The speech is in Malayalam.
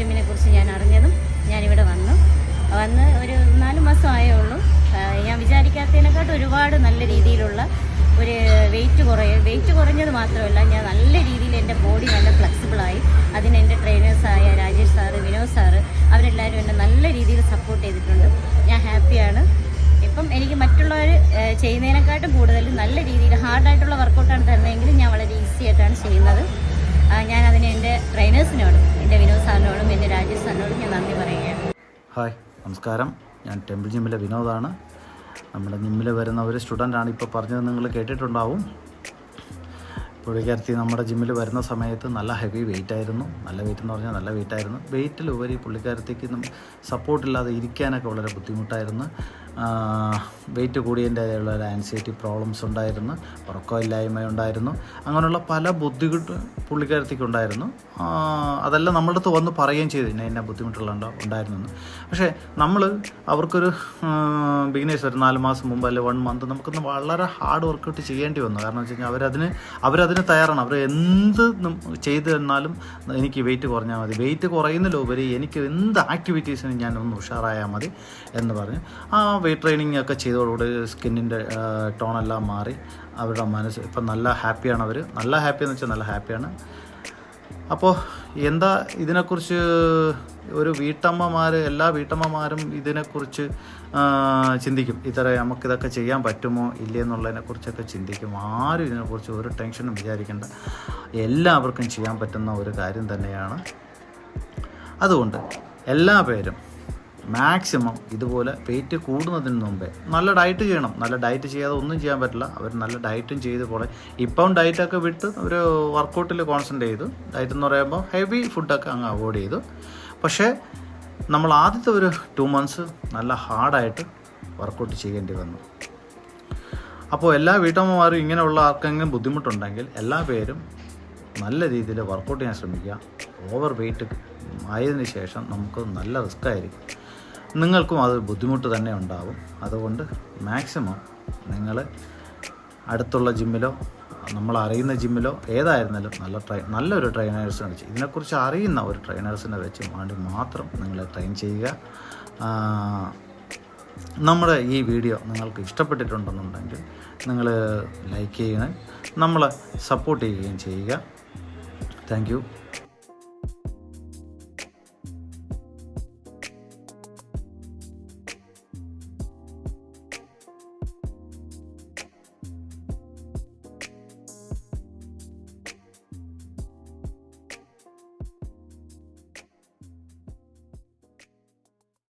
ജിമ്മിനെ കുറിച്ച് ഞാൻ അറിഞ്ഞതും ഞാനിവിടെ വന്ന് ഒരു 4 മാസം ആയേ ഉള്ളൂ. ഞാൻ വിചാരിക്കാത്തതിനെക്കാട്ടും ഒരുപാട് നല്ല രീതിയിലുള്ള ഒരു വെയിറ്റ് കുറഞ്ഞത് മാത്രമല്ല, ഞാൻ നല്ല രീതിയിൽ എൻ്റെ ബോഡി നല്ല ഫ്ലെക്സിബിളായി. അതിന് എൻ്റെ ട്രെയിനേഴ്സായ രാജേഷ് സാറ്, വിനോദ് സാറ് അവരെല്ലാവരും എന്നെ നല്ല രീതിയിൽ സപ്പോർട്ട് ചെയ്തിട്ടുണ്ട്. ഞാൻ ഹാപ്പിയാണ്. ഇപ്പം എനിക്ക് മറ്റുള്ളവർ ചെയ്യുന്നതിനെക്കാട്ടും കൂടുതൽ നല്ല രീതിയിൽ ഹാർഡായിട്ടുള്ള വർക്കൗട്ടാണ് തരുന്നതെങ്കിലും ഞാൻ വളരെ ഈസി ആയിട്ടാണ് ചെയ്യുന്നത്. ഞാൻ അതിന് എൻ്റെ ട്രെയിനേഴ്സിനോടും എൻ്റെ വിനോദ് സാറിനോടും എൻ്റെ രാജേഷ് സാറിനോടും ഞാൻ നന്ദി പറയുകയാണ്. ഹായ്, നമസ്കാരം. ഞാൻ ടെമ്പിൾ ജിമ്മിലെ വിനോദാണ്. നമ്മുടെ ജിമ്മിൽ വരുന്ന ഒരു സ്റ്റുഡൻ്റാണ് ഇപ്പോൾ പറഞ്ഞത്, നിങ്ങൾ കേട്ടിട്ടുണ്ടാവും. പുള്ളിക്കാരത്തി നമ്മുടെ ജിമ്മിൽ വരുന്ന സമയത്ത് നല്ല ഹെവി വെയിറ്റ് ആയിരുന്നു. നല്ല വെയിറ്റ് എന്ന് പറഞ്ഞാൽ നല്ല വെയിറ്റ് ആയിരുന്നു. വെയിറ്റിലുപരി പുള്ളിക്കാരത്തേക്ക് സപ്പോർട്ടില്ലാതെ ഇരിക്കാനൊക്കെ വളരെ ബുദ്ധിമുട്ടായിരുന്നു. വെയിറ്റ് കൂടിയതിൻ്റെ ഒരു ആൻസൈറ്റി പ്രോബ്ലംസ് ഉണ്ടായിരുന്നു, ഉറക്കമില്ലായ്മ ഉണ്ടായിരുന്നു. അങ്ങനെയുള്ള പല ബുദ്ധിമുട്ട് പുള്ളിക്കാരത്തേക്ക് ഉണ്ടായിരുന്നു. അതെല്ലാം നമ്മുടെ അടുത്ത് വന്ന് പറയുകയും ചെയ്തു, ഇന്ന ബുദ്ധിമുട്ടുകളുണ്ടായിരുന്നു. പക്ഷേ നമ്മൾ അവർക്കൊരു ബിഗിനേഴ്സ് ഒരു 4 മാസം മുമ്പ് അല്ലെങ്കിൽ 1 മന്ത് നമുക്കൊന്ന് വളരെ ഹാർഡ് വർക്കൗട്ട് ചെയ്യേണ്ടി വന്നു. കാരണം വെച്ച് കഴിഞ്ഞാൽ അവരതിന് തയ്യാറാണ്. അവർ എന്ത് ചെയ്തു തന്നാലും എനിക്ക് വെയിറ്റ് കുറഞ്ഞാൽ മതി, വെയിറ്റ് കുറയുന്നതിലുപരി എനിക്ക് എന്ത് ആക്ടിവിറ്റീസിനും ഞാനൊന്ന് ഉഷാറായാൽ മതി എന്ന് പറഞ്ഞ് വെയിറ്റ് ട്രെയിനിങ് ഒക്കെ ചെയ്തതോടുകൂടി സ്കിന്നിൻ്റെ ടോണെല്ലാം മാറി അവരുടെ മനസ്സ് ഇപ്പം നല്ല ഹാപ്പിയാണ്. അവർ നല്ല ഹാപ്പിയെന്ന് വെച്ചാൽ നല്ല ഹാപ്പിയാണ്. അപ്പോൾ എന്താ ഇതിനെക്കുറിച്ച് ഒരു എല്ലാ വീട്ടമ്മമാരും ഇതിനെക്കുറിച്ച് ചിന്തിക്കും. നമുക്കിതൊക്കെ ചെയ്യാൻ പറ്റുമോ ഇല്ലയെന്നുള്ളതിനെക്കുറിച്ചൊക്കെ ചിന്തിക്കും. ആരും ഇതിനെക്കുറിച്ച് ഒരു ടെൻഷനും വിചാരിക്കേണ്ട. എല്ലാവർക്കും ചെയ്യാൻ പറ്റുന്ന ഒരു കാര്യം തന്നെയാണ്. അതുകൊണ്ട് എല്ലാ പേരും മാക്സിമം ഇതുപോലെ വെയിറ്റ് കൂടുന്നതിന് മുമ്പേ നല്ല ഡയറ്റ് ചെയ്യണം. നല്ല ഡയറ്റ് ചെയ്യാതെ ഒന്നും ചെയ്യാൻ പറ്റില്ല. അവർ നല്ല ഡയറ്റും ചെയ്ത് പോലെ ഇപ്പം ഡയറ്റൊക്കെ വിട്ട് ഒരു വർക്കൗട്ടിൽ കോൺസെൻട്രേറ്റ് ചെയ്തു. ഡയറ്റ് എന്ന് പറയുമ്പോൾ ഹെവി ഫുഡൊക്കെ അങ്ങ് അവോയ്ഡ് ചെയ്തു. പക്ഷേ നമ്മൾ ആദ്യത്തെ ഒരു 2 മന്ത്സ് നല്ല ഹാർഡായിട്ട് വർക്കൗട്ട് ചെയ്യേണ്ടി വന്നു. അപ്പോൾ എല്ലാ വീട്ടമ്മമാരും ഇങ്ങനെയുള്ള ആർക്കെങ്കിലും ബുദ്ധിമുട്ടുണ്ടെങ്കിൽ എല്ലാ പേരും നല്ല രീതിയിൽ വർക്കൗട്ട് ചെയ്യാൻ ശ്രമിക്കുക. ഓവർ വെയിറ്റ് ആയതിനു ശേഷം നമുക്ക് നല്ല റിസ്ക് ആയിരിക്കും. നിങ്ങൾക്കും അത് ബുദ്ധിമുട്ട് തന്നെ ഉണ്ടാവും. അതുകൊണ്ട് മാക്സിമം നിങ്ങൾ അടുത്തുള്ള ജിമ്മിലോ നമ്മൾ അറിയുന്ന ജിമ്മിലോ ഏതായിരുന്നാലും നല്ലൊരു ട്രെയിനേഴ്സിനെ വെച്ച് ഇതിനെക്കുറിച്ച് അറിയുന്ന ഒരു ട്രെയിനേഴ്സിനെ വെച്ച് വേണ്ടി മാത്രം നിങ്ങൾ ട്രെയിൻ ചെയ്യുക. നമ്മുടെ ഈ വീഡിയോ നിങ്ങൾക്ക് ഇഷ്ടപ്പെട്ടിട്ടുണ്ടെന്നുണ്ടെങ്കിൽ നിങ്ങൾ ലൈക്ക് ചെയ്യുകയും നമ്മളെ സപ്പോർട്ട് ചെയ്യുകയും ചെയ്യുക. Thank you.